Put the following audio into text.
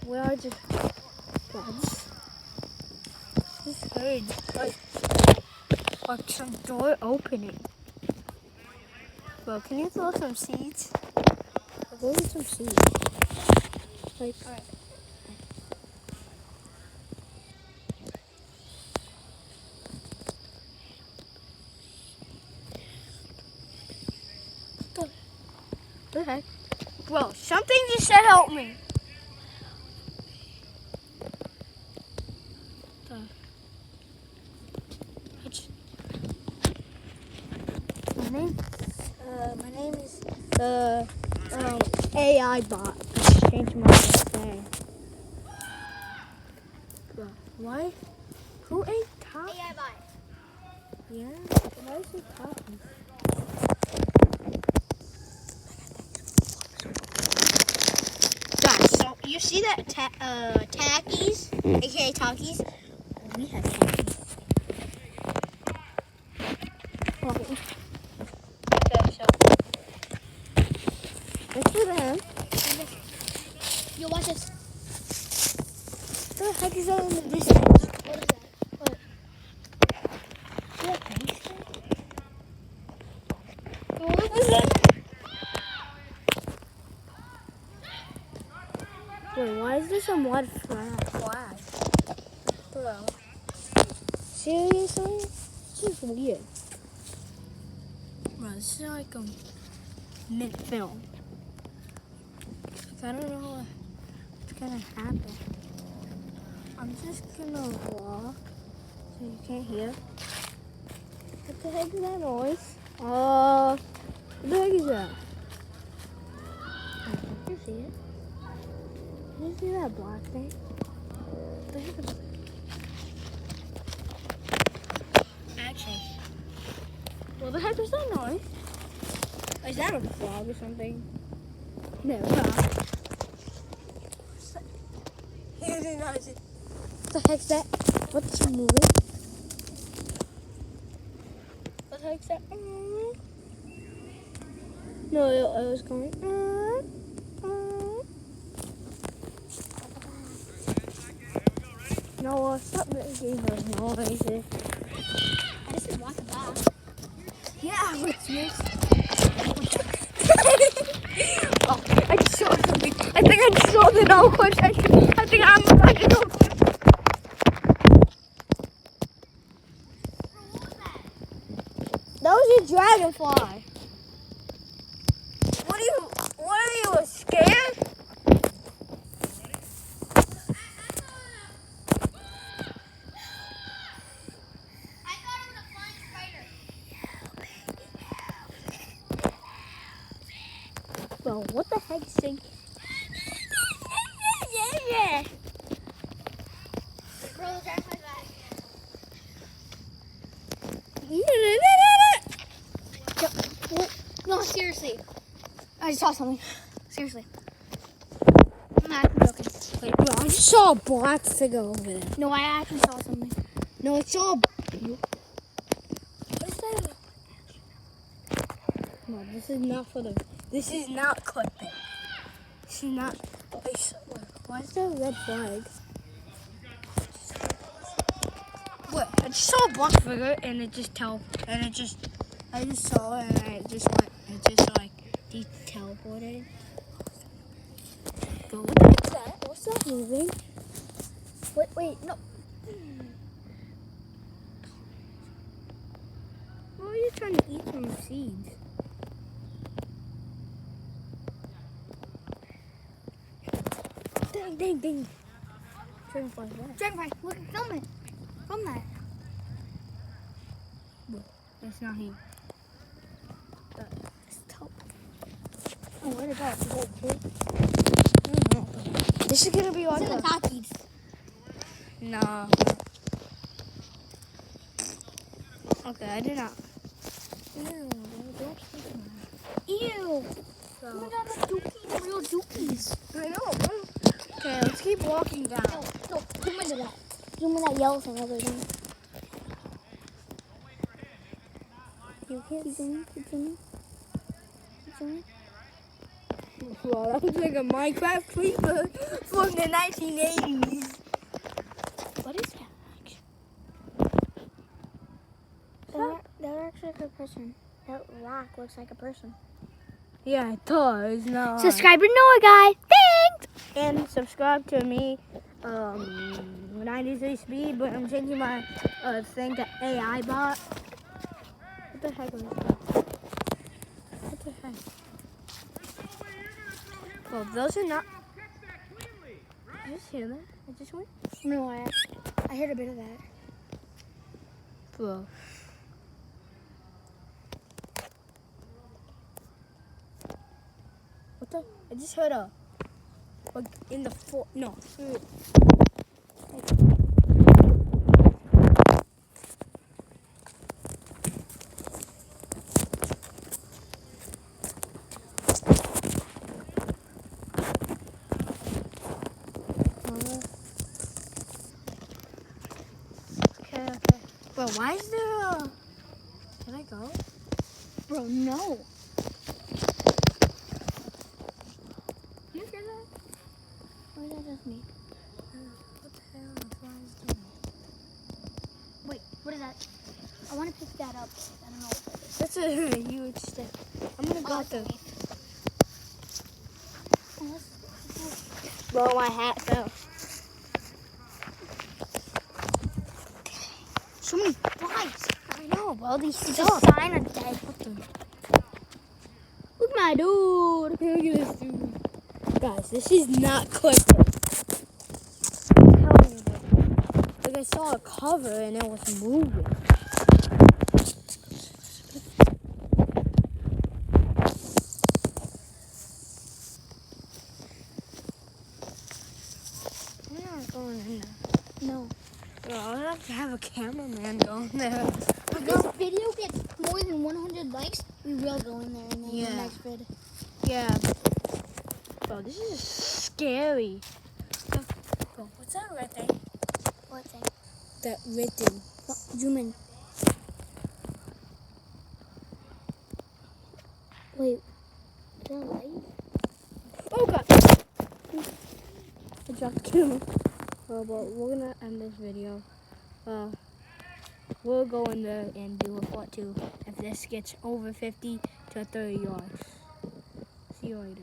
We are just buds. This heard like some door opening. Bro, can you throw some seeds? I'll go get some seeds. Like, alright. What the heck? Bro, something just said help me. My name is AI bot. I changed my name. Bro, why? Who ate top? AI bot. Yeah, why is it talking? Guys, so you see that Takis, aka Takis? We have Takis. Okay, so let's do them. Yo, watch this. What the heck is that in the distance? What is that? What? See that face thing? What is that? Wait, why is there some white flag? Bro. Seriously? This is weird. Bro, this is like a mid-film. I don't know what's gonna happen. I'm just gonna walk so you can't hear. What the heck is that noise? What the heck is that? Did you see it? Did you see that black thing? What the heck is that? Actually, what the heck is that noise? Is that a frog or something? No, not. What the heck's that? What's moving? What the heck's that? No, it was going. No, stop making those noises. I just said walk back. Yeah, what's yours? Oh, I just saw something. I think I just saw the no question. I think I'm about to go. That was a dragonfly. What are you scared? I thought it was a flying spider. Bro, what the heck is saying? Yeah. Bro, the dragonfly's back. No, seriously. I just saw something. Seriously. I'm not joking. Wait, bro, I just saw a black figure over there. No, I actually saw something. No, I saw a... What is that? No, this is not for the... This is not clickbait. This is not... Wait, why is there a red flag? What? I just saw a black figure and it just I just saw it and it just teleported. But what the heck is that? What's that moving? Wait, no. Why are you trying to eat some seeds? Ding. Dragonfly, what? Dragonfly, look, film it. Film that. That's not him. It's top. Oh, where did that go? I don't know. This is gonna be like It's in the Takis. Nah. Okay, I did not. Ew, don't speak now. Ew. So, Oh my god, that's dookies, real dookies. I know. Okay, let's keep walking down. No, zoom into that. Zoom in that yellow thing over there. You can't Keep zooming. Oh, Bro, that looks like a Minecraft creeper from the 1980s. What is that? That looks like a person. That rock looks like a person. Yeah, it does. No. Subscriber Noah guy. Thanks. And subscribe to me. 93 speed, but I'm changing my thing to AI bot. What the heck was that? What the heck? Well, those are not. Did you just hear that? I just went. No, I heard a bit of that. Bro. What the? I just heard a. Like in the no. Okay. Bro, why is there a... Can I go? Bro, no. You hear that? Or is that just me? What the hell is flies doing? Wait, what is that? I want to pick that up. I don't know what that is. That's a huge stick. I'm gonna go that's a through. leaf. Oh, that's- Bro, my hat fell. so many flies. I know, bro. These It's suck. a sign of dead. Look at my dude. Look at this dude. Guys, this is not clickbait. I'm telling you, bro. Like I saw a cover and it was moving. I'm not going in there. No. Bro, I'll have to have a cameraman go in there. If this video gets more than 100 likes, we will go in there and then Yeah. the next vid. Yeah. Bro, this is scary. Bro, what's that red thing? What thing? That red thing. Zoom in. Wait. Is that a light? Oh god! I dropped the camera. But we're gonna end this video. We'll go in there and do a part 2 if this gets over 50 to 30 yards. See you later.